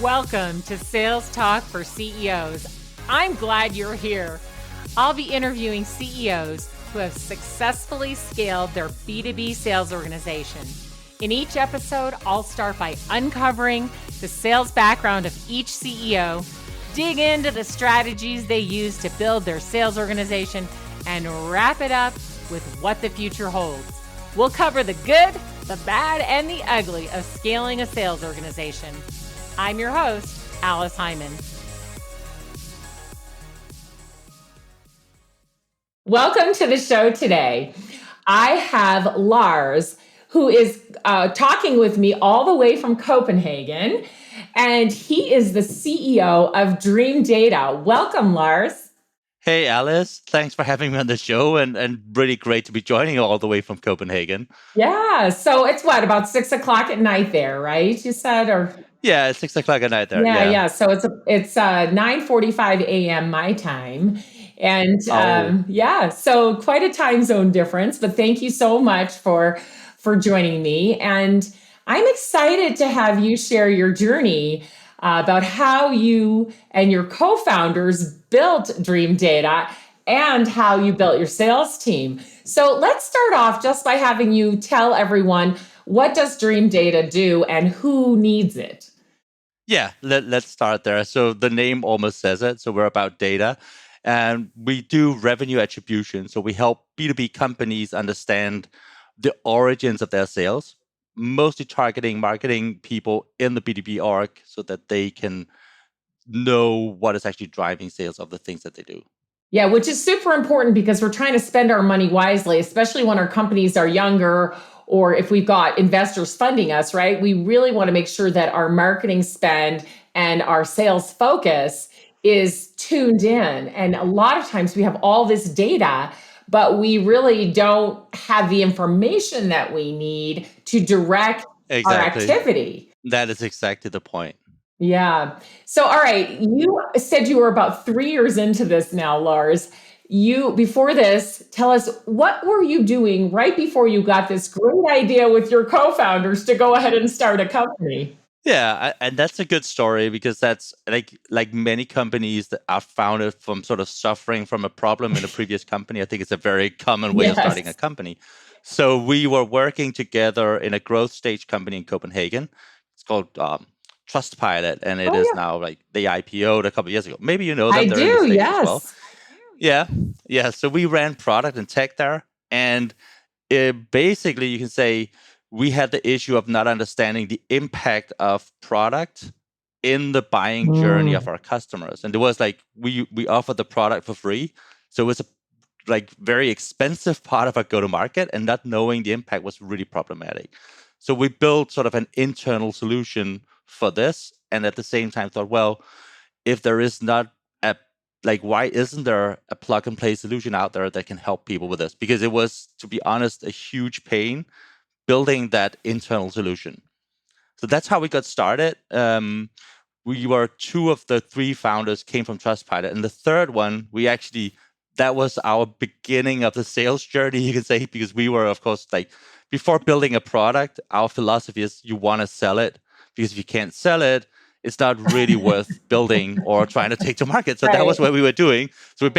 Welcome to Sales Talk for CEOs. I'm glad you're here. I'll be interviewing CEOs who have successfully scaled their B2B sales organization. In each episode, I'll start by uncovering the sales background of each CEO, dig into the strategies they use to build their sales organization, and wrap it up with what the future holds. We'll cover the good, the bad, and the ugly of scaling a sales organization. I'm your host, Alice Heiman. Welcome to the show today. I have Lars, who is talking with me all the way from Copenhagen, and he is the CEO of Dream Data. Welcome, Lars. Hey, Alice. Thanks for having me on the show and really great to be joining you all the way from Copenhagen. Yeah. So it's about 6 o'clock at night there, right? You said, or? Yeah, it's 6 o'clock at night there. Yeah. So it's 9:45 a.m. my time. And so quite a time zone difference, but thank you so much for joining me. And I'm excited to have you share your journey about how you and your co-founders built Dream Data and how you built your sales team. So let's start off just by having you tell everyone, what does Dream Data do and who needs it? Yeah, let's start there. So the name almost says it. So we're about data and we do revenue attribution. So we help B2B companies understand the origins of their sales, mostly targeting marketing people in the B2B org so that they can know what is actually driving sales of the things that they do. Yeah, which is super important because we're trying to spend our money wisely, especially when our companies are younger or if we've got investors funding us, right? We really want to make sure that our marketing spend and our sales focus is tuned in. And a lot of times we have all this data, but we really don't have the information that we need to direct our activity. That is exactly the point. Yeah. So, all right, you said you were about 3 years into this now, Lars. Before this, tell us, what were you doing right before you got this great idea with your co-founders to go ahead and start a company? Yeah, and that's a good story because that's like many companies that are founded from sort of suffering from a problem in a previous company. I think it's a very common way of starting a company. So we were working together in a growth stage company in Copenhagen. It's called Trustpilot, and it is now like they IPO'd a couple of years ago. Maybe you know them. They're in the States as well. Yeah. So we ran product and tech there, and basically you can say we had the issue of not understanding the impact of product in the buying journey of our customers. And it was like we offered the product for free, so it was a very expensive part of our go-to-market, and not knowing the impact was really problematic. So we built sort of an internal solution for this, and at the same time thought, well, if there is not why isn't there a plug and play solution out there that can help people with this? Because it was, to be honest, a huge pain building that internal solution. So that's how we got started. We were 2 of the 3 founders came from Trustpilot, and the third one, that was our beginning of the sales journey, you can say, because we were, of course, before building a product, our philosophy is you want to sell it, because if you can't sell it, it's not really worth building or trying to take to market. So that was what we were doing. So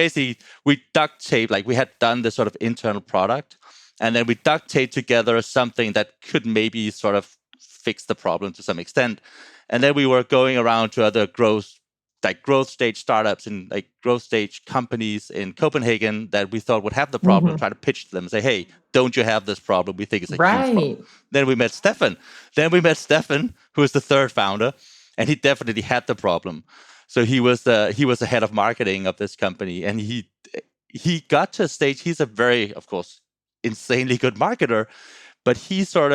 we duct tape, we had done this sort of internal product, and then we duct tape together something that could maybe sort of fix the problem to some extent. And then we were going around to other growth stage startups and growth stage companies in Copenhagen that we thought would have the problem, try to pitch to them and say, hey, don't you have this problem? We think it's a huge problem. Then we met Stefan, who is the third founder, and he definitely had the problem. So he was the head of marketing of this company, and he got to a stage. He's a very, of course, insanely good marketer, but you start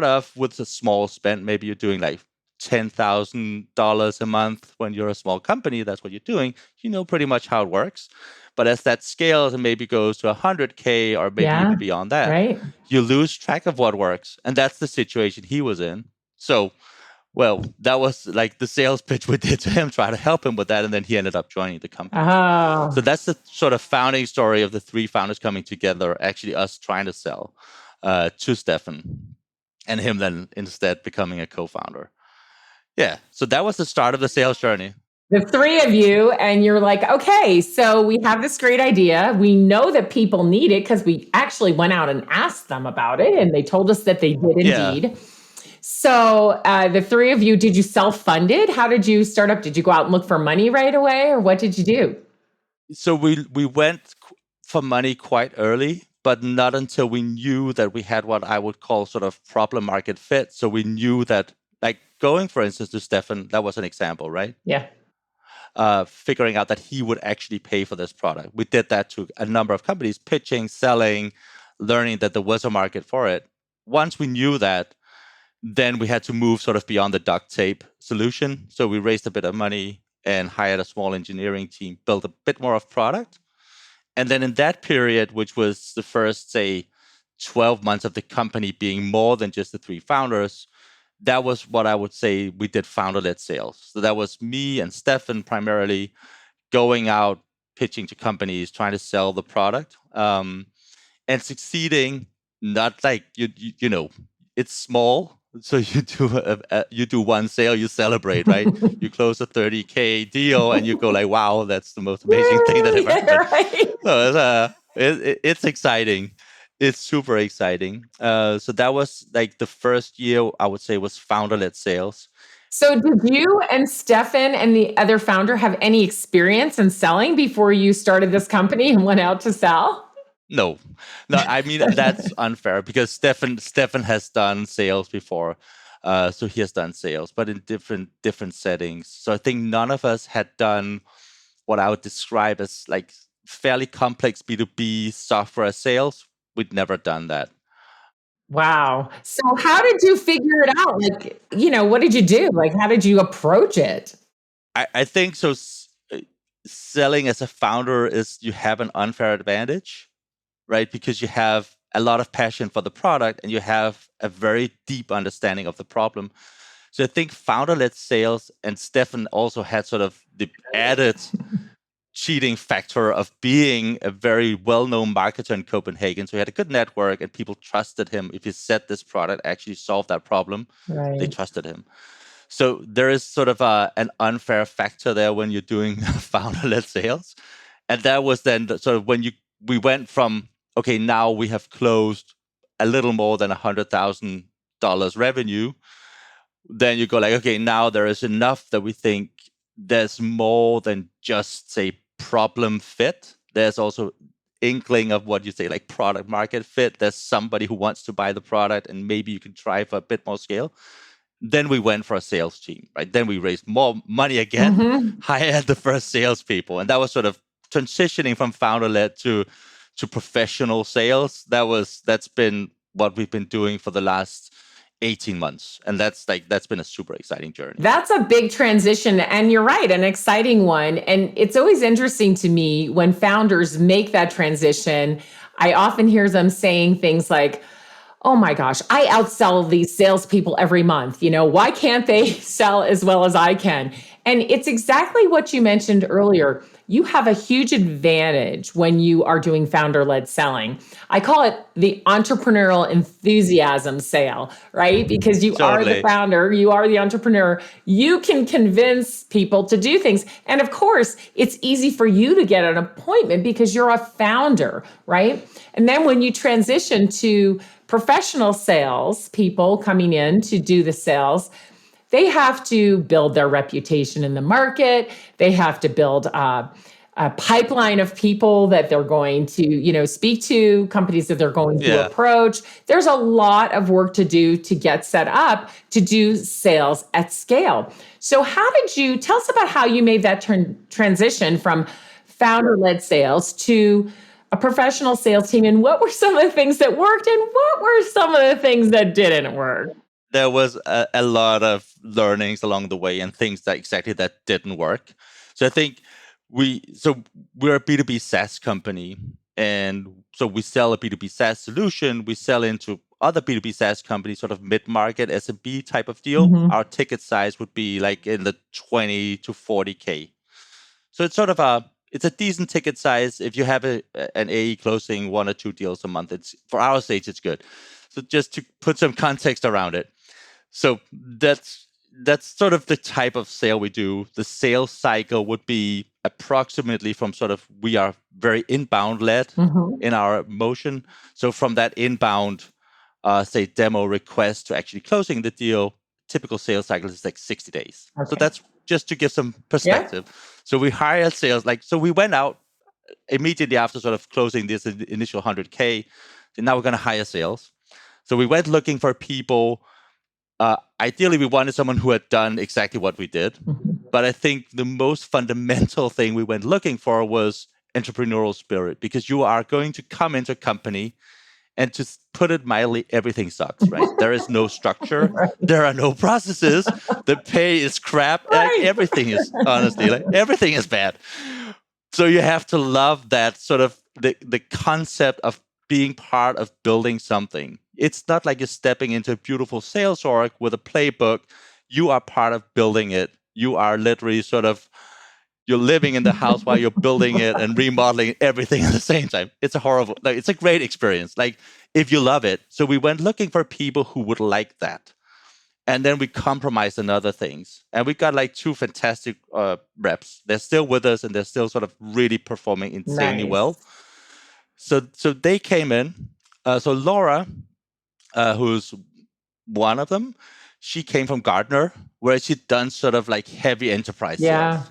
off with a small spend. Maybe you're doing $10,000 a month when you're a small company. That's what you're doing. You know pretty much how it works. But as that scales and maybe goes to 100K or maybe even beyond that, you lose track of what works. And that's the situation he was in. So, well, that was the sales pitch we did to him, try to help him with that. And then he ended up joining the company. So that's the sort of founding story of the 3 founders coming together, actually us trying to sell to Stefan and him then instead becoming a co-founder. Yeah. So that was the start of the sales journey. The three of you, and you're like, okay, so we have this great idea. We know that people need it because we actually went out and asked them about it, and they told us that they did Yeah. indeed. So the three of you, did you self-fund it? How did you start up? Did you go out and look for money right away, or what did you do? So we went for money quite early, but not until we knew that we had what I would call sort of problem market fit. So we knew that, like going, for instance, to Stefan, that was an example, right? Yeah. Figuring out that he would actually pay for this product. We did that to a number of companies, pitching, selling, learning that there was a market for it. Once we knew that, then we had to move sort of beyond the duct tape solution. So we raised a bit of money and hired a small engineering team, built a bit more of product. And then in that period, which was the first, say, 12 months of the company being more than just the three founders, that was what I would say we did founder-led sales. So that was me and Stefan primarily going out, pitching to companies, trying to sell the product, and succeeding. Not like you know, it's small. So you do one sale, you celebrate, right? You close a 30K deal, and you go like, "Wow, that's the most amazing thing that I've ever done." Right. So it's exciting. It's super exciting. So that was like the first year I would say was founder-led sales. So did you and Stefan and the other founder have any experience in selling before you started this company and went out to sell? No, I mean that's unfair because Stefan has done sales before, so he has done sales, but in different settings. So I think none of us had done what I would describe as like fairly complex B2B software sales. We'd never done that. Wow. So how did you figure it out? Like, what did you do? Like, how did you approach it? I think so. Selling as a founder is you have an unfair advantage, right? Because you have a lot of passion for the product and you have a very deep understanding of the problem. So I think founder-led sales, and Stefan also had sort of the added cheating factor of being a very well-known marketer in Copenhagen. So he had a good network and people trusted him. If he said this product actually solved that problem, they Right. trusted him. So there is sort of an unfair factor there when you're doing founder-led sales. And that was then sort of when we went from, okay, now we have closed a little more than $100,000 revenue. Then you go like, okay, now there is enough that we think there's more than just, say, problem fit. There's also inkling of what you say, like product market fit. There's somebody who wants to buy the product and maybe you can try for a bit more scale. Then we went for a sales team, right? Then we raised more money again, hired the first salespeople. And that was sort of transitioning from founder-led to professional sales. That's been what we've been doing for the last 18 months. And that's been a super exciting journey. That's a big transition. And you're right, an exciting one. And it's always interesting to me when founders make that transition. I often hear them saying things like, oh my gosh, I outsell these salespeople every month. Why can't they sell as well as I can? And it's exactly what you mentioned earlier. You have a huge advantage when you are doing founder-led selling. I call it the entrepreneurial enthusiasm sale, right? Because you are the founder, you are the entrepreneur. You can convince people to do things. And of course, it's easy for you to get an appointment because you're a founder, right? And then when you transition to professional sales people coming in to do the sales, they have to build their reputation in the market. They have to build a pipeline of people that they're going to, speak to, companies that they're going to approach. There's a lot of work to do to get set up to do sales at scale. So tell us about how you made that transition from founder-led sales to a professional sales team, and what were some of the things that worked and what were some of the things that didn't work? There was a lot of learnings along the way and things that didn't work. So I think we're a B2B SaaS company. And so we sell a B2B SaaS solution. We sell into other B2B SaaS companies, sort of mid-market SMB type of deal. Mm-hmm. Our ticket size would be like in the 20 to 40K. So it's sort of it's a decent ticket size. If you have an AE closing 1 or 2 deals a month, for our stage, it's good. So just to put some context around it. So that's sort of the type of sale we do. The sales cycle would be approximately from sort of, we are very inbound led in our motion. So from that inbound, say demo request to actually closing the deal, typical sales cycle is like 60 days. Okay. So that's just to give some perspective. So we hired sales, so we went out immediately after sort of closing this initial 100K. So now we're going to hire sales. So we went looking for people. Ideally, we wanted someone who had done exactly what we did. But I think the most fundamental thing we went looking for was entrepreneurial spirit, because you are going to come into a company and, to put it mildly, everything sucks, right? There is no structure. Right. There are no processes. The pay is crap. Right. Like everything is, honestly, like everything is bad. So you have to love that sort of the concept of being part of building something. It's not like you're stepping into a beautiful sales org with a playbook. You are part of building it. You are literally sort of, you're living in the house while you're building it and remodeling everything at the same time. It's a horrible, like, it's a great experience. Like, if you love it. So we went looking for people who would like that. And then we compromised on other things. And we got like 2 fantastic reps. They're still with us, and they're still sort of really performing insanely well. So they came in. So Laura, who's one of them, she came from Gartner, where she'd done sort of like heavy enterprise sales.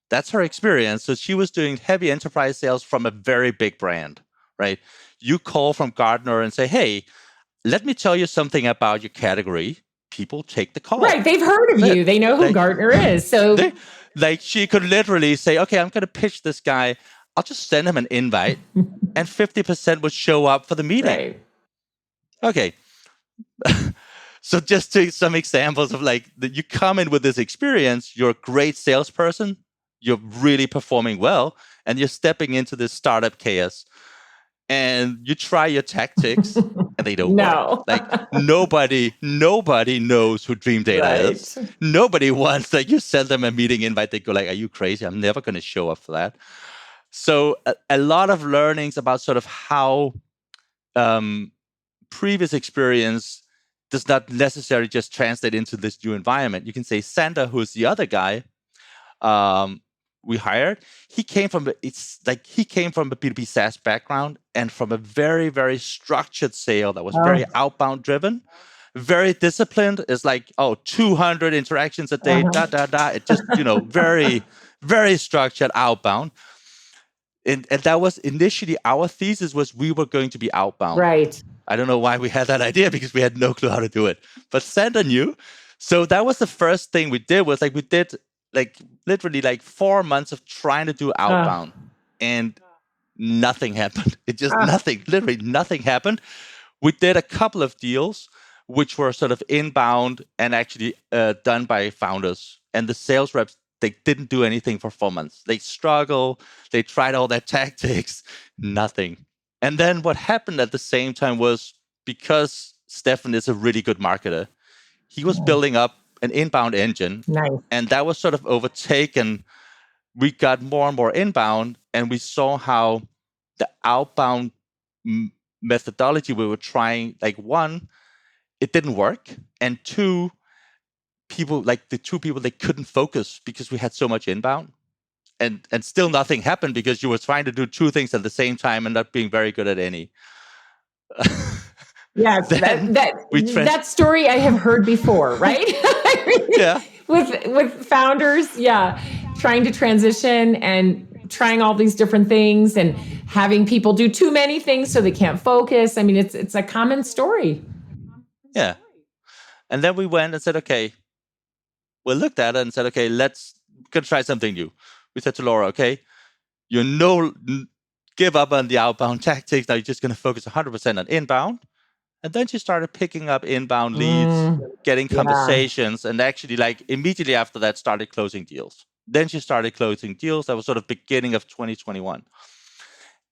That's her experience. So she was doing heavy enterprise sales from a very big brand, right? You call from Gartner and say, hey, let me tell you something about your category. People take the call. Right. They've heard of you. They know who Gartner is. So she could literally say, okay, I'm going to pitch this guy. I'll just send him an invite and 50% would show up for the meeting. Right. Okay. So just to some examples of like, you come in with this experience, you're a great salesperson, you're really performing well, and you're stepping into this startup chaos. And you try your tactics, and they don't work. Like, nobody knows who Dream Data is. Nobody wants, like, you send them a meeting invite, they go like, are you crazy? I'm never going to show up for that. So a lot of learnings about sort of how previous experience does not necessarily just translate into this new environment. You can say Sander, who's the other guy, we hired, he came from a B2B SaaS background, and from a very, very structured sale that was very outbound driven, very disciplined. It's like, 200 interactions a day, It just, very, very structured outbound. And that was initially our thesis, was we were going to be outbound. Right. I don't know why we had that idea, because we had no clue how to do it. But Sander knew. So that was the first thing we did, was like, we did like literally like 4 months of trying to do outbound, and nothing happened. It just literally nothing happened. We did a couple of deals which were sort of inbound and actually done by founders, and the sales reps, they didn't do anything for 4 months. They struggled. They tried all their tactics, nothing. And then what happened at the same time was, because Stefan is a really good marketer, he was building up an inbound engine. And that was sort of overtaken. We got more and more inbound, and we saw how the outbound methodology we were trying, like, 1, it didn't work, and 2, people, like the 2 people, they couldn't focus because we had so much inbound, and still nothing happened because you were trying to do 2 things at the same time and not being very good at any. Yes, that story I have heard before, right? Yeah. With founders, trying to transition and trying all these different things and having people do too many things so they can't focus. I mean, it's a common story. Yeah. And then we went and said, okay, we looked at it and said, okay, let's try something new. We said to Laura, okay, give up on the outbound tactics. Now you're just going to focus 100% on inbound. And then she started picking up inbound leads, getting conversations, and actually, like, immediately after that, started closing deals. Then she started closing deals. That was sort of beginning of 2021.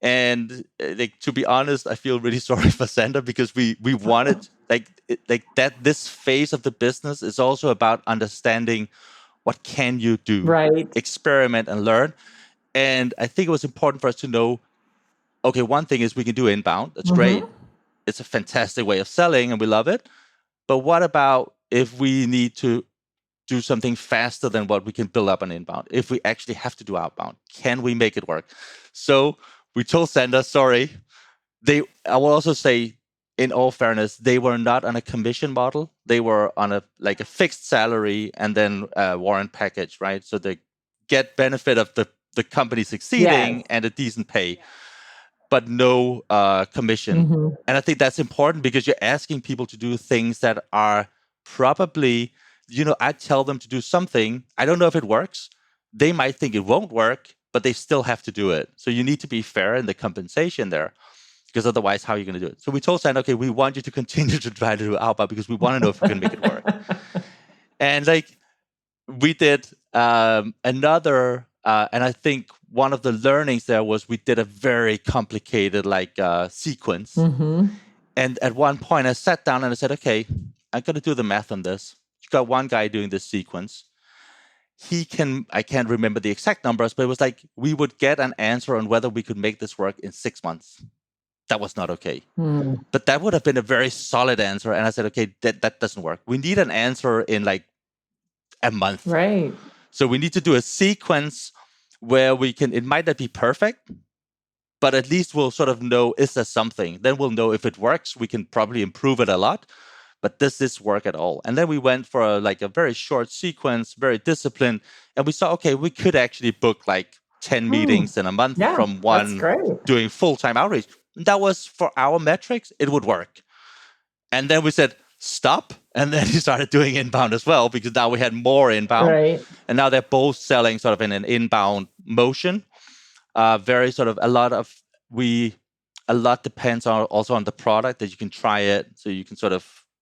And to be honest, I feel really sorry for Sander, because we wanted that this phase of the business is also about understanding what can you do, right? Experiment and learn. And I think it was important for us to know, okay, one thing is we can do inbound. That's great. It's a fantastic way of selling and we love it. But what about if we need to do something faster than what we can build up on inbound? If we actually have to do outbound, can we make it work? So we told Sanders, sorry. I will also say, in all fairness, they were not on a commission model. They were on a fixed salary and then a warrant package, right? So they get benefit of the company succeeding and a decent pay, but no commission. Mm-hmm. And I think that's important because you're asking people to do things that are probably, I tell them to do something. I don't know if it works. They might think it won't work, but they still have to do it. So you need to be fair in the compensation there, because otherwise, how are you going to do it? So we told Sand, okay, we want you to continue to try to do outbound because we want to know if we can make it work. And we did another, and I think one of the learnings there was we did a very complicated sequence. Mm-hmm. And at one point I sat down and I said, okay, I'm going to do the math on this. You got one guy doing this sequence. I can't remember the exact numbers, but it was like we would get an answer on whether we could make this work in 6 months. That was not okay. But that would have been a very solid answer. And I said, okay, that doesn't work. We need an answer in a month. Right. So we need to do a sequence where it might not be perfect, but at least we'll sort of know, is there something? Then we'll know if it works. We can probably improve it a lot. But does this work at all? And then we went for a very short sequence, very disciplined. And we saw, okay, we could actually book 10 meetings in a month from one doing full-time outreach. That was, for our metrics, it would work. And then we said, stop. And then he started doing inbound as well, because now we had more inbound. Right. And now they're both selling sort of in an inbound motion. Very sort of a lot depends also on the product, that you can try it. So you can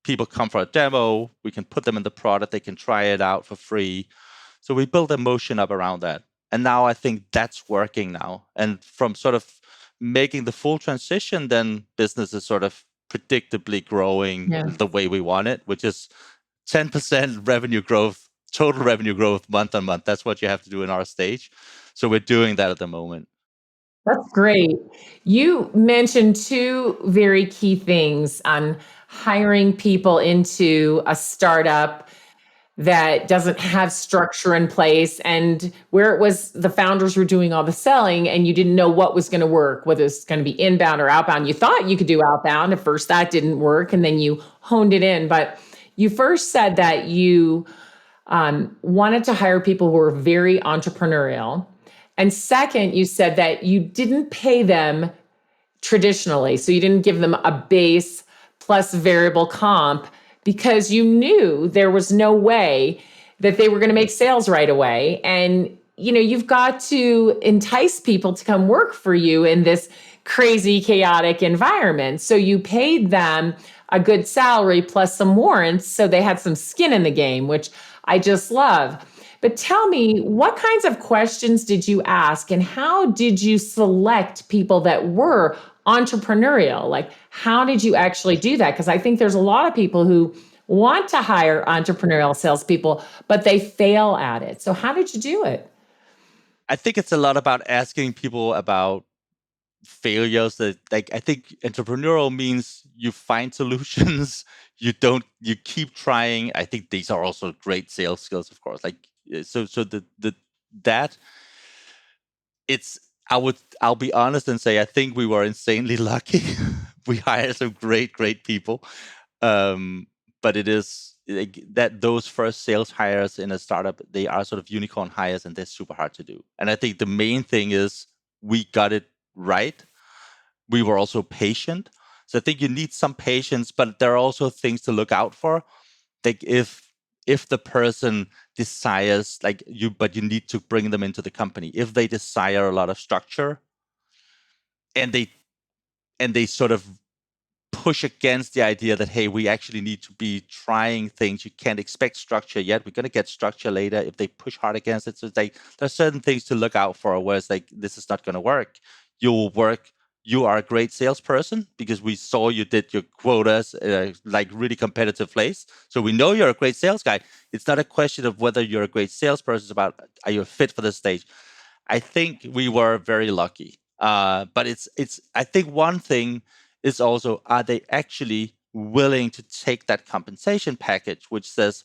people come for a demo, we can put them in the product, they can try it out for free. So we build a motion up around that. And now I think that's working now. And from sort of making the full transition, then business is sort of predictably growing the way we want it, which is 10% revenue growth, total revenue growth month on month. That's what you have to do in our stage. So we're doing that at the moment. That's great. You mentioned two very key things on hiring people into a startup that doesn't have structure in place, and where it was the founders were doing all the selling and you didn't know what was going to work, whether it's going to be inbound or outbound. You thought you could do outbound. At first that didn't work, and then you honed it in. But you first said that you wanted to hire people who were very entrepreneurial. And second, you said that you didn't pay them traditionally. So you didn't give them a base plus variable comp, because you knew there was no way that they were going to make sales right away. And, you've got to entice people to come work for you in this crazy, chaotic environment. So you paid them a good salary plus some warrants, so they had some skin in the game, which I just love. But tell me, what kinds of questions did you ask, and how did you select people that were entrepreneurial? How did you actually do that? Because I think there's a lot of people who want to hire entrepreneurial salespeople, but they fail at it. So how did you do it? I think it's a lot about asking people about failures. That I think entrepreneurial means you find solutions. You keep trying. I think these are also great sales skills, of course. I'll be honest and say I think we were insanely lucky. We hired some great people, but it is that those first sales hires in a startup, they are sort of unicorn hires, and they're super hard to do. And I think the main thing is we got it right. We were also patient. So I think you need some patience, but there are also things to look out for. If the person desires but you need to bring them into the company. If they desire a lot of structure, and they sort of push against the idea that, hey, we actually need to be trying things. You can't expect structure yet. We're going to get structure later. If they push hard against it, so there's certain things to look out for. Where it's this is not going to work. You'll work. You are a great salesperson because we saw you did your quotas really competitive place. So we know you're a great sales guy. It's not a question of whether you're a great salesperson. It's about, are you a fit for this stage? I think we were very lucky. But it's. I think one thing is also, are they actually willing to take that compensation package, which says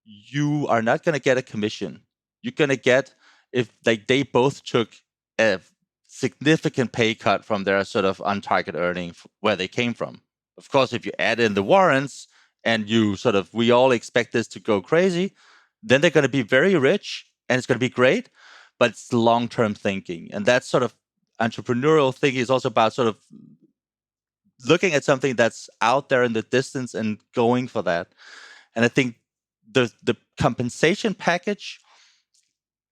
you are not going to get a commission. You're going to get, if like they both took a significant pay cut from their sort of on-target earning where they came from. Of course, if you add in the warrants and you sort of, we all expect this to go crazy, then they're going to be very rich and it's going to be great, but it's long-term thinking. And that sort of entrepreneurial thinking is also about sort of looking at something that's out there in the distance and going for that. And I think the compensation package,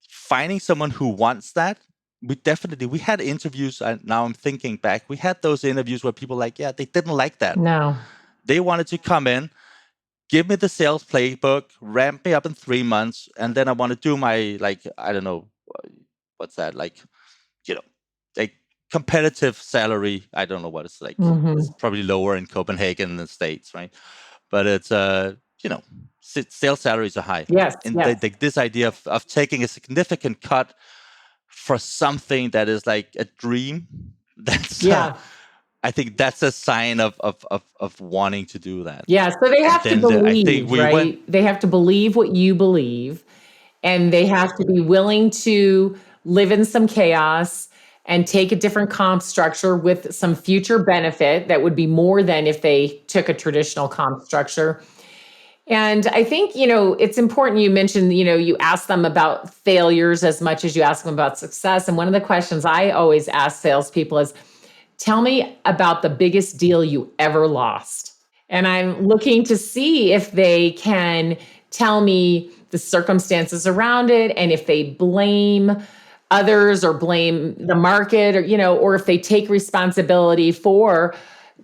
finding someone who wants that, we had interviews. Now I'm thinking back, we had those interviews where people like, yeah, they didn't like that. No. They wanted to come in, give me the sales playbook, ramp me up in 3 months, and then I want to do my, like, I don't know, what's that, like, like competitive salary. I don't know what it's like. It's probably lower in Copenhagen than the States, right? But it's sales salaries are high. Yes. And this idea of taking a significant cut for something that is like a dream, that's I think that's a sign of wanting to do that. Yeah. So they have to believe, right? They have to believe what you believe, and they have to be willing to live in some chaos and take a different comp structure with some future benefit that would be more than if they took a traditional comp structure. And I think, it's important you mentioned, you ask them about failures as much as you ask them about success. And one of the questions I always ask salespeople is, tell me about the biggest deal you ever lost. And I'm looking to see if they can tell me the circumstances around it, and if they blame others or blame the market, or if they take responsibility for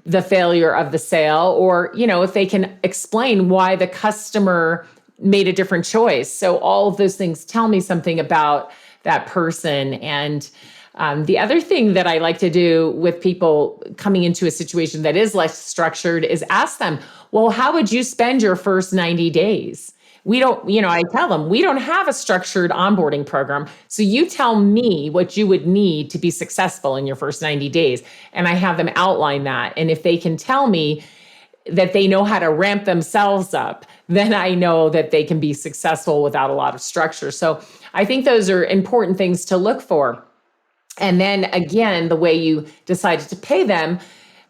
the failure of the sale, or, if they can explain why the customer made a different choice. So all of those things tell me something about that person. And the other thing that I like to do with people coming into a situation that is less structured is ask them, well, how would you spend your first 90 days? I tell them, we don't have a structured onboarding program. So you tell me what you would need to be successful in your first 90 days. And I have them outline that. And if they can tell me that they know how to ramp themselves up, then I know that they can be successful without a lot of structure. So I think those are important things to look for. And then again, the way you decided to pay them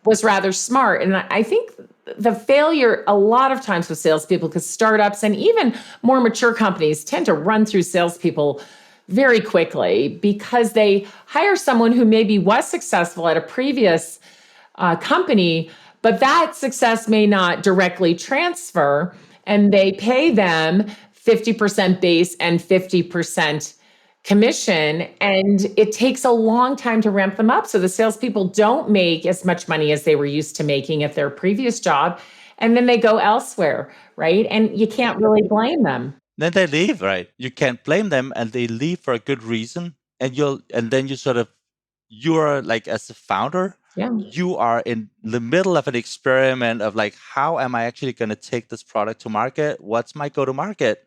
was rather smart. And I think the failure a lot of times with salespeople, because startups and even more mature companies tend to run through salespeople very quickly because they hire someone who maybe was successful at a previous company, but that success may not directly transfer, and they pay them 50% base and 50% commission, and it takes a long time to ramp them up. So the salespeople don't make as much money as they were used to making at their previous job, and then they go elsewhere, right? And you can't really blame them. Then they leave, right? You can't blame them, and they leave for a good reason. And then you're like, as a founder, you are in the middle of an experiment of like, how am I actually going to take this product to market? What's my go-to-market?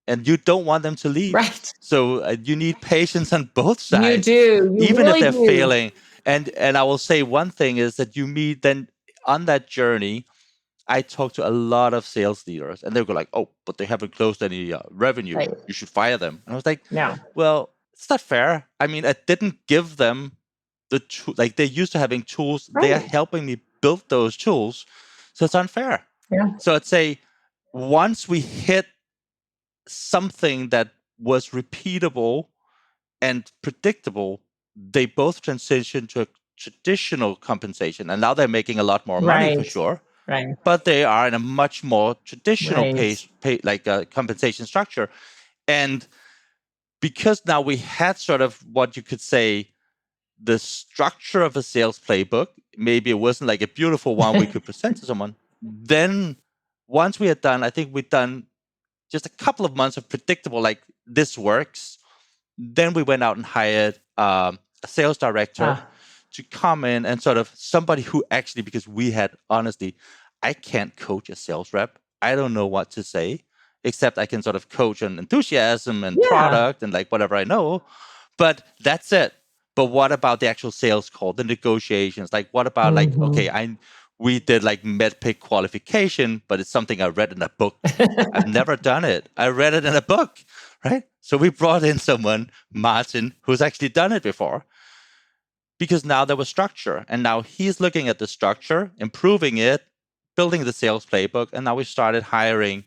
And you don't want them to leave. Right. So you need patience on both sides. You do. Even if they're failing. And I will say one thing is that you meet then on that journey, I talk to a lot of sales leaders, and they'll go like, oh, but they haven't closed any revenue. Right. You should fire them. And I was like, no. Well, it's not fair. I mean, I didn't give them the tool. Like, they're used to having tools. Right. They are helping me build those tools. So it's unfair. Yeah. So I'd say once we hit something that was repeatable and predictable, they both transitioned to a traditional compensation, and now they're making a lot more money for sure. Right. But they are in a much more traditional compensation structure. And because now we had sort of what you could say the structure of a sales playbook, maybe it wasn't like a beautiful one we could present to someone. Then once we had done, I think we'd done just a couple of months of predictable, like, this works. Then we went out and hired a sales director to come in and sort of somebody who actually, because we had, honestly, I can't coach a sales rep. I don't know what to say, except I can sort of coach on enthusiasm and product and like whatever I know. But that's it. But what about the actual sales call, the negotiations? Like, what about like, okay, we did like MedPick qualification, but it's something I read in a book. I've never done it. I read it in a book, right? So we brought in someone, Martin, who's actually done it before, because now there was structure. And now he's looking at the structure, improving it, building the sales playbook. And now we started hiring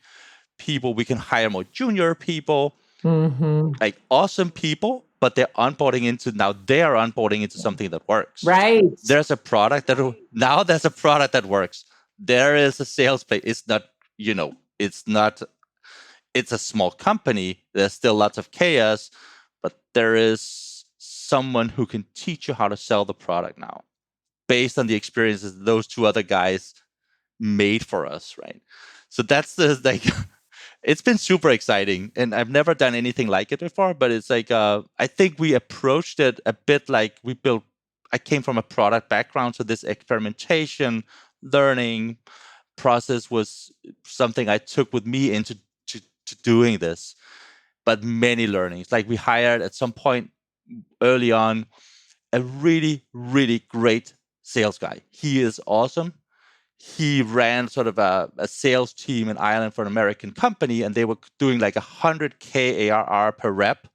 people. We can hire more junior people, like awesome people, but they're onboarding into something that works. Right. There's a product that works. There is a sales play. It's not, it's a small company. There's still lots of chaos, but there is someone who can teach you how to sell the product now based on the experiences those two other guys made for us, right? So that's it's been super exciting, and I've never done anything like it before, but it's like, I think we approached it a bit like I came from a product background, so this experimentation, learning process was something I took with me into to doing this, but many learnings. Like we hired at some point early on a really, really great sales guy. He is awesome. He ran sort of a sales team in Ireland for an American company, and they were doing like 100K ARR per rep.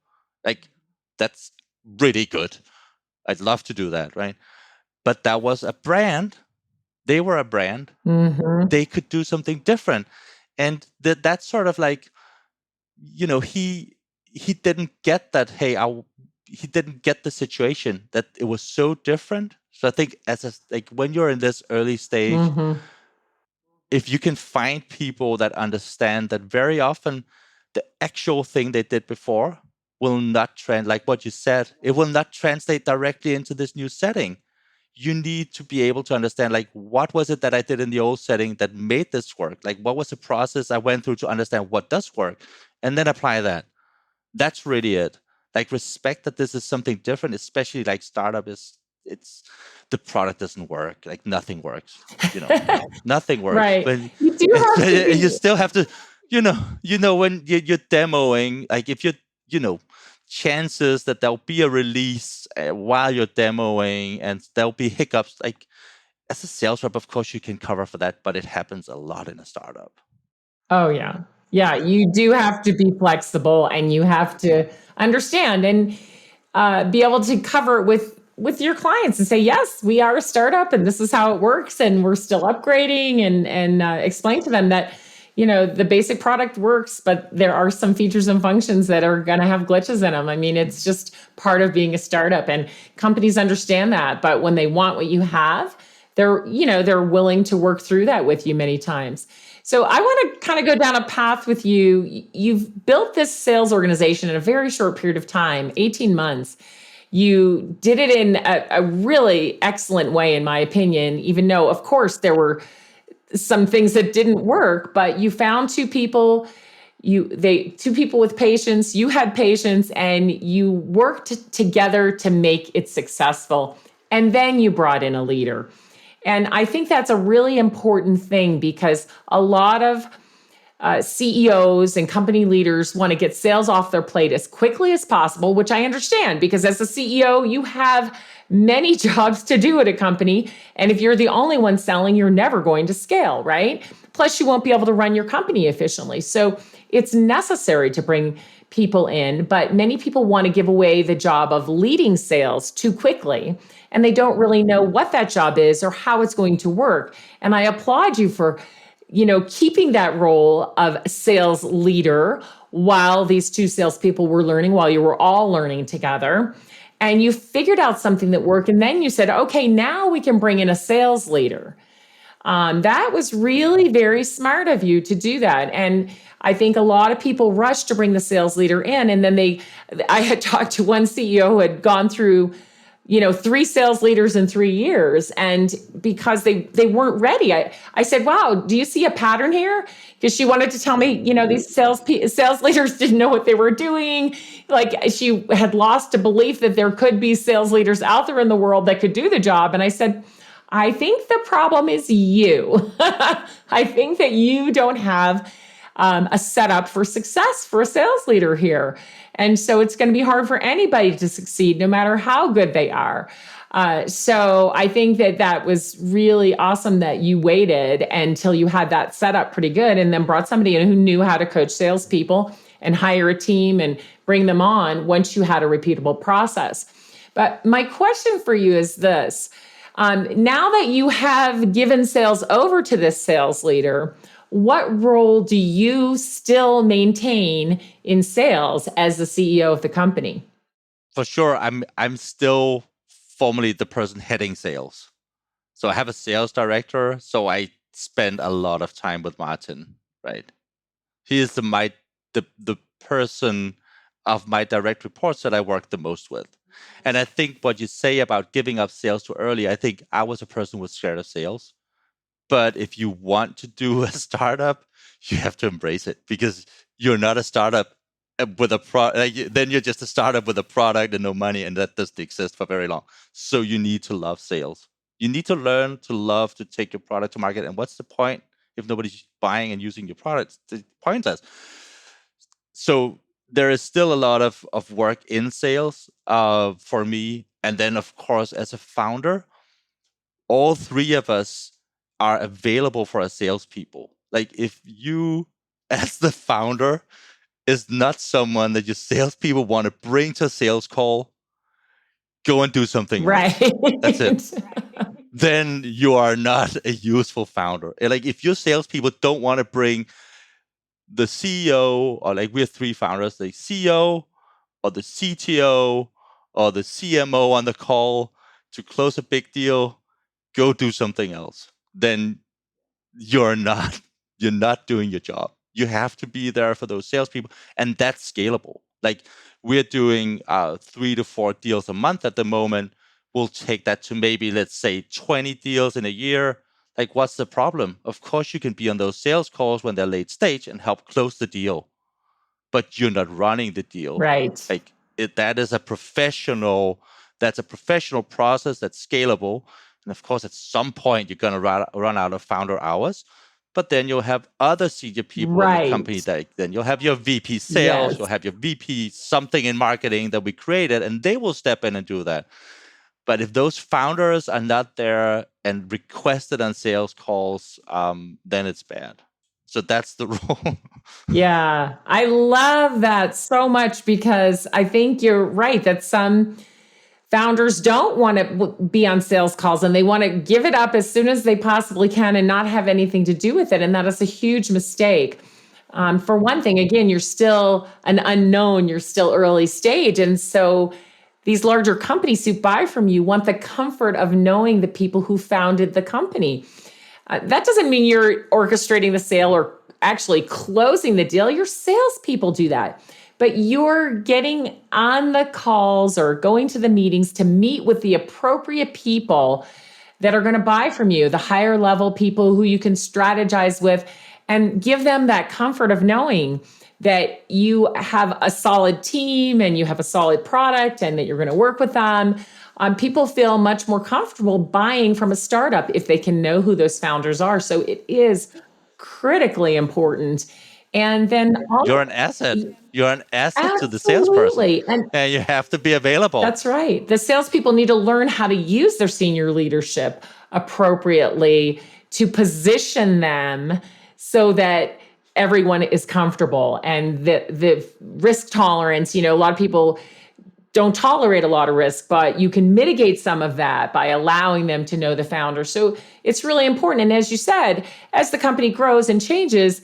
Like, that's really good. I'd love to do that, right? But that was a brand. They were a brand. They could do something different. And that's sort of like, he didn't get that, he didn't get the situation, that it was so different. So I think when you're in this early stage, if you can find people that understand that very often the actual thing they did before will not like what you said, it will not translate directly into this new setting. You need to be able to understand, like, what was it that I did in the old setting that made this work? Like, what was the process I went through to understand what does work, and then apply that. That's really it. Like, respect that this is something different, especially like startup it's the product doesn't work. Like, nothing works. Nothing works. Right. But You do have to you still have to, when you're demoing, like if chances that there'll be a release while you're demoing and there'll be hiccups, like as a sales rep, of course you can cover for that, but it happens a lot in a startup. Oh, yeah. Yeah, you do have to be flexible, and you have to understand and be able to cover it with your clients and say, yes, we are a startup and this is how it works, and we're still upgrading, and explain to them that, the basic product works, but there are some features and functions that are going to have glitches in them. I mean, it's just part of being a startup, and companies understand that. But when they want what you have, they're willing to work through that with you many times. So I want to kind of go down a path with you. You've built this sales organization in a very short period of time, 18 months. You did it in a really excellent way, in my opinion, even though, of course, there were some things that didn't work, but you found two people with patience. You had patience, and you worked together to make it successful. And then you brought in a leader. And I think that's a really important thing, because a lot of CEOs and company leaders want to get sales off their plate as quickly as possible, which I understand, because as a CEO, you have many jobs to do at a company. And if you're the only one selling, you're never going to scale, right? Plus, you won't be able to run your company efficiently. So it's necessary to bring people in, but many people want to give away the job of leading sales too quickly, and they don't really know what that job is or how it's going to work. And I applaud you for keeping that role of sales leader while these two salespeople were learning, while you were all learning together. And you figured out something that worked. And then you said, okay, now we can bring in a sales leader. That was really very smart of you to do that. And I think a lot of people rush to bring the sales leader in. And then I had talked to one CEO who had gone through 3 sales leaders in 3 years. And because they weren't ready, I said, wow, do you see a pattern here? Because she wanted to tell me, these sales leaders didn't know what they were doing. Like, she had lost a belief that there could be sales leaders out there in the world that could do the job. And I said, I think the problem is you. I think that you don't have a setup for success for a sales leader here. And so it's going to be hard for anybody to succeed, no matter how good they are. So I think that was really awesome that you waited until you had that set up pretty good and then brought somebody in who knew how to coach salespeople and hire a team and bring them on once you had a repeatable process. But my question for you is this. Now that you have given sales over to this sales leader, what role do you still maintain in sales as the CEO of the company? For sure, I'm still formally the person heading sales. So I have a sales director, so I spend a lot of time with Martin, right? He is the person of my direct reports that I work the most with. And I think what you say about giving up sales too early, I think I was a person who was scared of sales. But if you want to do a startup, you have to embrace it because you're not a startup with a then you're just a startup with a product and no money, and that doesn't exist for very long. So you need to love sales. You need to learn to love to take your product to market. And what's the point if nobody's buying and using your product? It's pointless. So there is still a lot of work in sales for me. And then, of course, as a founder, all three of us are available for our salespeople. Like if you, as the founder, is not someone that your salespeople want to bring to a sales call, go and do something else. Right. That's it. Then you are not a useful founder. Like if your salespeople don't want to bring the CEO, or like we have three founders, the CEO or the CTO or the CMO on the call to close a big deal, go do something else. Then you're not doing your job. You have to be there for those salespeople, and that's scalable. Like we're doing 3 to 4 deals a month at the moment. We'll take that to maybe, let's say, 20 deals in a year. Like, what's the problem? Of course, you can be on those sales calls when they're late stage and help close the deal, but you're not running the deal. Right. Like that's a professional process that's scalable. And of course, at some point, you're going to run out of founder hours. But then you'll have other senior people in the company Right. that then you'll have your VP sales, Yes. you'll have your VP something in marketing that we created, and they will step in and do that. But if those founders are not there and requested on sales calls, then it's bad. So that's the rule. Yeah, I love that so much because I think you're right that some founders don't want to be on sales calls and they want to give it up as soon as they possibly can and not have anything to do with it. And that is a huge mistake. For one thing, again, you're still an unknown, you're still early stage. And so these larger companies who buy from you want the comfort of knowing the people who founded the company. That doesn't mean you're orchestrating the sale or actually closing the deal. Your salespeople do that. But you're getting on the calls or going to the meetings to meet with the appropriate people that are going to buy from you, the higher level people who you can strategize with and give them that comfort of knowing that you have a solid team and you have a solid product and that you're going to work with them. People feel much more comfortable buying from a startup if they can know who those founders are. So it is critically important. And then You're an asset. You're an asset to the salesperson. absolutely. And you have to be available. That's right. The salespeople need to learn how to use their senior leadership appropriately to position them so that everyone is comfortable and the risk tolerance, a lot of people don't tolerate a lot of risk, but you can mitigate some of that by allowing them to know the founder. So it's really important. And as you said, as the company grows and changes,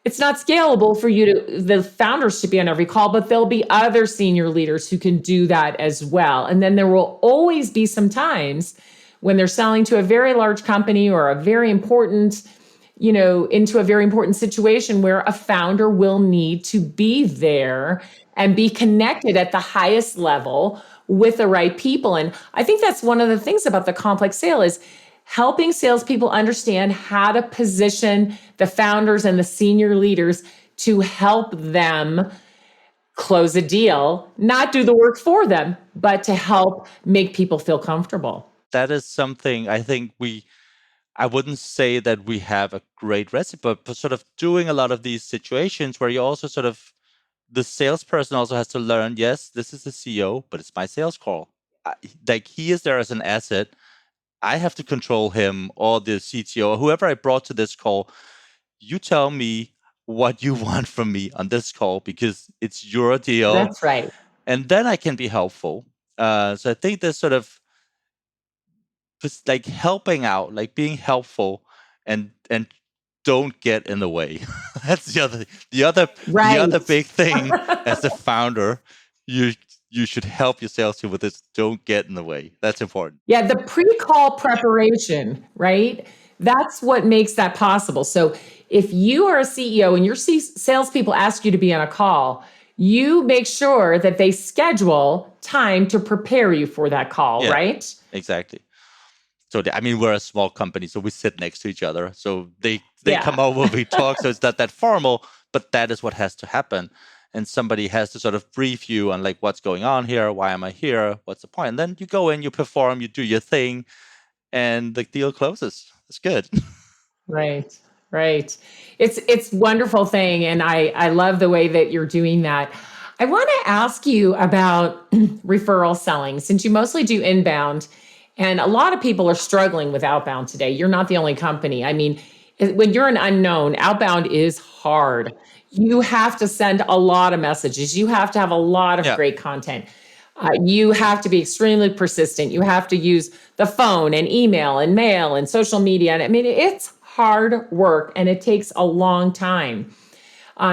it's not scalable for the founders to be on every call, but there'll be other senior leaders who can do that as well. And then there will always be some times when they're selling to a very large company or a very important, into a very important situation where a founder will need to be there and be connected at the highest level with the right people. And I think that's one of the things about the complex sale is helping salespeople understand how to position the founders and the senior leaders to help them close a deal, not do the work for them, but to help make people feel comfortable. That is something I think I wouldn't say that we have a great recipe, but sort of doing a lot of these situations where you also the salesperson also has to learn, yes, this is the CEO, but it's my sales call. like he is there as an asset. I have to control him or the CTO or whoever I brought to this call. You tell me what you want from me on this call because it's your deal, That's right. and then I can be helpful. So I think there's sort of just like helping out, like being helpful, and don't get in the way. That's the Right. other big thing as a founder. You you should help your sales team with this. Don't get in the way. That's important. Yeah, the pre-call preparation, right? That's what makes that possible. So if you are a CEO and your salespeople ask you to be on a call, you make sure that they schedule time to prepare you for that call, Yeah, right? exactly. So I mean, we're a small company, so we sit next to each other. So they come Yeah. over, we talk. So it's not that formal, but that is what has to happen. And somebody has to sort of brief you on like what's going on here, why am I here, what's the point? And then you go in, you perform, you do your thing, and the deal closes. It's good. Right. Right. It's wonderful thing, and I love the way that you're doing that. I want to ask you about referral selling since you mostly do inbound, and a lot of people are struggling with outbound today. You're not the only company. I mean, when you're an unknown, outbound is hard. You have to send a lot of messages. You have to have a lot of Yeah. great content. You have to be extremely persistent. You have to use the phone and email and mail and social media. And I mean, it's hard work and it takes a long time.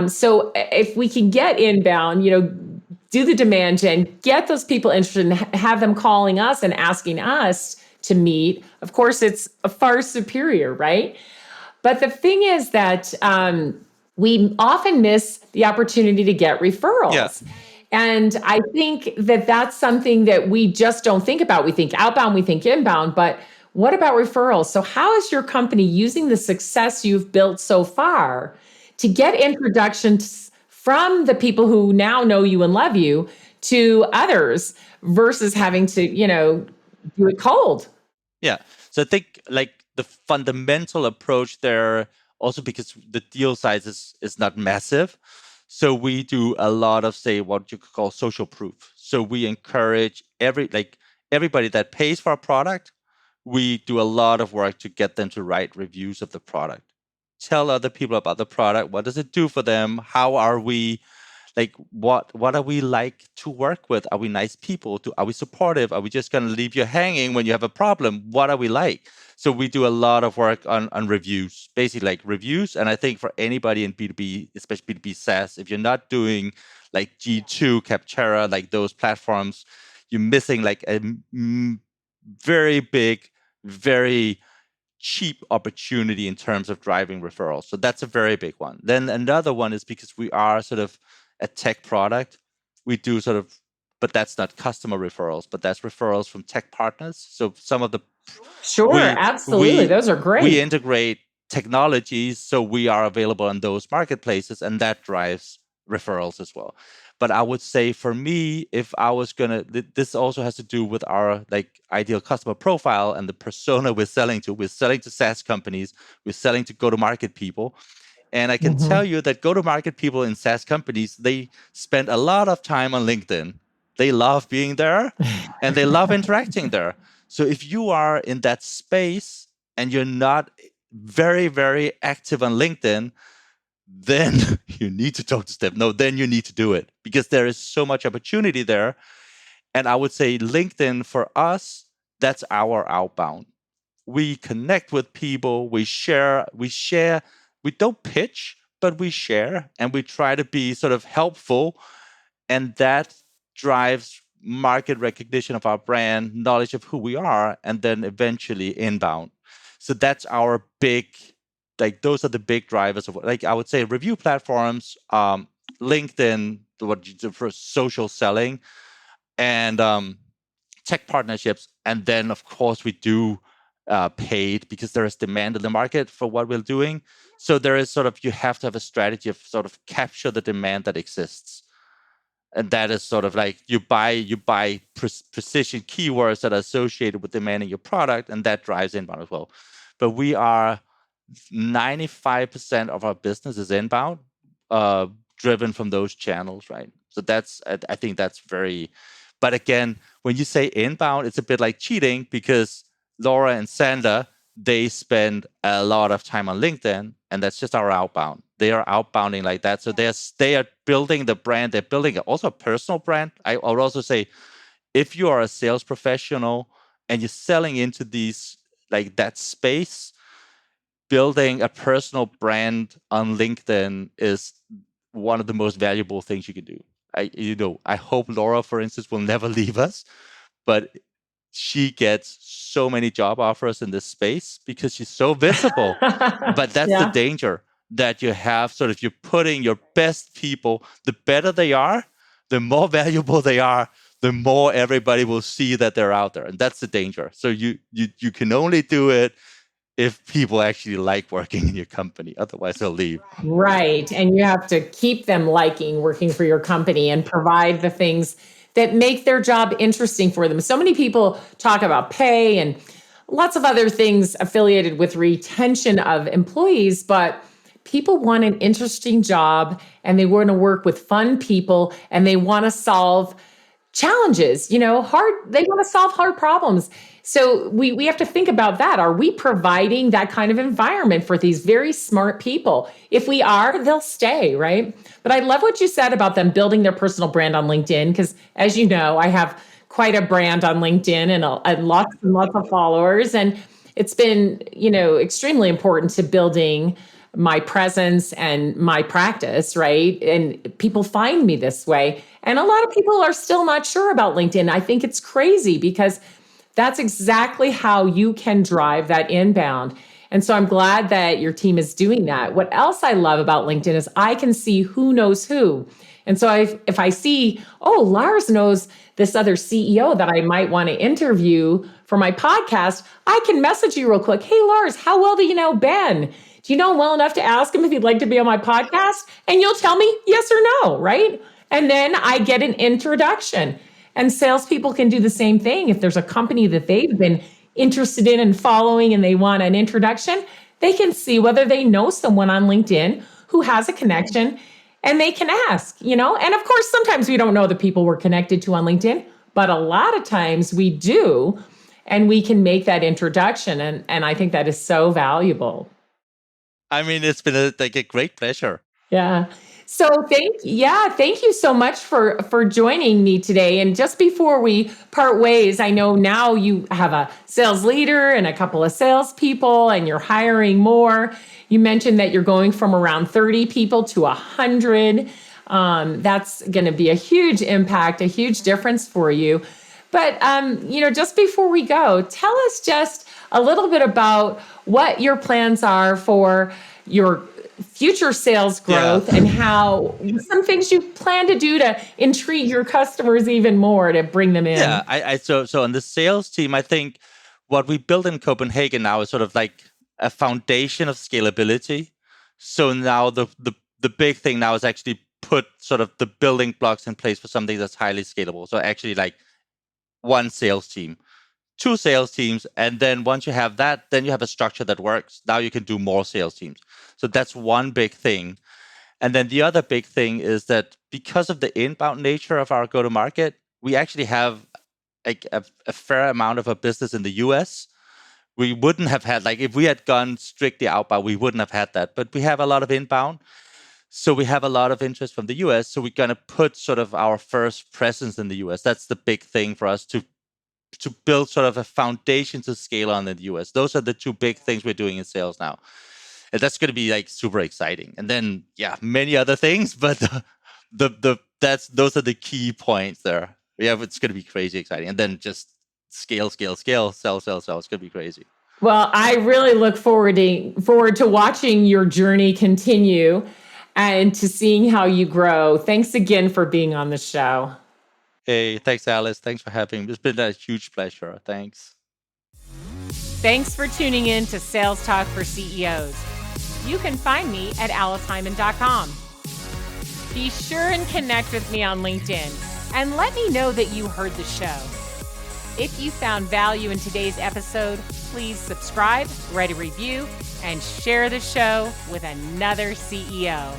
So if we can get inbound, do the demand gen, get those people interested and have them calling us and asking us to meet. Of course, it's a far superior, right? But the thing is that we often miss the opportunity to get Yeah. referrals. And I think that that's something that we just don't think about. We think outbound, we think inbound, but what about referrals? So, how is your company using the success you've built so far to get introductions from the people who now know you and love you to others versus having to, do it cold? Yeah. So I think like the fundamental approach there, also because the deal size is not massive. So we do a lot of say what you could call social proof. So we encourage everybody that pays for our product, we do a lot of work to get them to write reviews of the product. Tell other people about the product. What does it do for them? How are we like what are we like to work with? Are we nice people? Are we supportive? Are we just going to leave you hanging when you have a problem? What are we like? So we do a lot of work on reviews, basically like reviews. And I think for anybody in B2B, especially B2B SaaS, if you're not doing like G2, Capterra, like those platforms, you're missing like a very big, very cheap opportunity in terms of driving referrals. So that's a very big one. Then another one is because we are sort of a tech product, we do sort of, but that's not customer referrals, but that's referrals from tech partners. So some of the Sure, we absolutely. we Those are we great. integrate technologies, so we are available on those marketplaces, and that drives referrals as well. But I would say for me, if I was gonna, this also has to do with our like ideal customer profile and the persona we're selling to. We're selling to SaaS companies. We're selling to go-to-market people. And I can tell Mhm. you that go-to-market people in SaaS companies, they spend a lot of time on LinkedIn. They love being there and they love interacting there. So if you are in that space and you're not very, very active on LinkedIn, then you need to talk to Steph. No, then you need to do it because there is so much opportunity there. And I would say LinkedIn for us, that's our outbound. We connect with people, we don't pitch, but we share and we try to be sort of helpful. And that drives market recognition of our brand, knowledge of who we are, and then eventually inbound. So that's our big, like those are the big drivers of like I would say review platforms, LinkedIn, what you do for social selling, and tech partnerships, and then of course we do paid because there is demand in the market for what we're doing. So there is sort of you have to have a strategy of sort of capture the demand that exists, and that is sort of like you buy precision keywords that are associated with demanding your product, and that drives inbound as well. But we are 95% of our business is inbound, uh, driven from those channels, right? So that's I think that's very But again, when you say inbound, it's a bit like cheating because Laura and Sander, they spend a lot of time on LinkedIn, and that's just our outbound. They are outbounding like that. So they are building the brand. They're building also a personal brand. I would also say if you are a sales professional and you're selling into these like that space, building a personal brand on LinkedIn is one of the most valuable things you can do. I hope Laura, for instance, will never leave us, but she gets so many job offers in this space because she's so visible. But that's the danger that you have. Sort of you're putting your best people, the better they are, the more valuable they are, the more everybody will see that they're out there. And that's the danger. So you can only do it if people actually like working in your company. Otherwise, they'll leave. Right. And you have to keep them liking working for your company and provide the things that make their job interesting for them. So many people talk about pay and lots of other things affiliated with retention of employees, but people want an interesting job and they want to work with fun people and they want to solve challenges, they want to solve hard problems. So we have to think about that. Are we providing that kind of environment for these very smart people? If we are, they'll stay, right? But I love what you said about them building their personal brand on LinkedIn, because as you know, I have quite a brand on LinkedIn and lots of followers. And it's been, extremely important to building my presence and my practice, right? And people find me this way. And a lot of people are still not sure about LinkedIn. I think it's crazy because that's exactly how you can drive that inbound. And so I'm glad that your team is doing that. What else I love about LinkedIn is I can see who knows who. And so if I see, Lars knows this other CEO that I might want to interview for my podcast, I can message you real quick. Hey, Lars, how well do you know Ben? Do you know him well enough to ask him if he'd like to be on my podcast? And you'll tell me yes or no, right? And then I get an introduction. And salespeople can do the same thing. If there's a company that they've been interested in and following and they want an introduction, they can see whether they know someone on LinkedIn who has a connection and they can ask, And of course, sometimes we don't know the people we're connected to on LinkedIn, but a lot of times we do, and we can make that introduction. And I think that is so valuable. I mean, it's been a great pleasure. Yeah. So thank you so much for joining me today. And just before we part ways, I know now you have a sales leader and a couple of salespeople, and you're hiring more. You mentioned that you're going from around 30 people to 100. That's going to be a huge impact, a huge difference for you. But just before we go, tell us just a little bit about what your plans are for your future sales growth and how some things you plan to do to intrigue your customers even more to bring them in. Yeah, so on the sales team, I think what we built in Copenhagen now is sort of like a foundation of scalability. So now the big thing now is actually put sort of the building blocks in place for something that's highly scalable. So actually like one sales team, 2 sales teams, and then once you have that, then you have a structure that works. Now you can do more sales teams. So that's one big thing. And then the other big thing is that because of the inbound nature of our go-to-market, we actually have a fair amount of our business in the US. We wouldn't have had, if we had gone strictly outbound, we wouldn't have had that. But we have a lot of inbound. So we have a lot of interest from the US. So we're going to put sort of our first presence in the US. That's the big thing for us to build sort of a foundation to scale on in the US. Those are the 2 big things we're doing in sales now. And that's going to be super exciting. And then, many other things, but those are the key points there. It's going to be crazy exciting. And then just scale, sell. It's going to be crazy. Well, I really look forward to watching your journey continue and to seeing how you grow. Thanks again for being on the show. Hey, thanks, Alice. Thanks for having me. It's been a huge pleasure. Thanks. Thanks for tuning in to Sales Talk for CEOs. You can find me at aliceheiman.com. Be sure and connect with me on LinkedIn and let me know that you heard the show. If you found value in today's episode, please subscribe, write a review, and share the show with another CEO.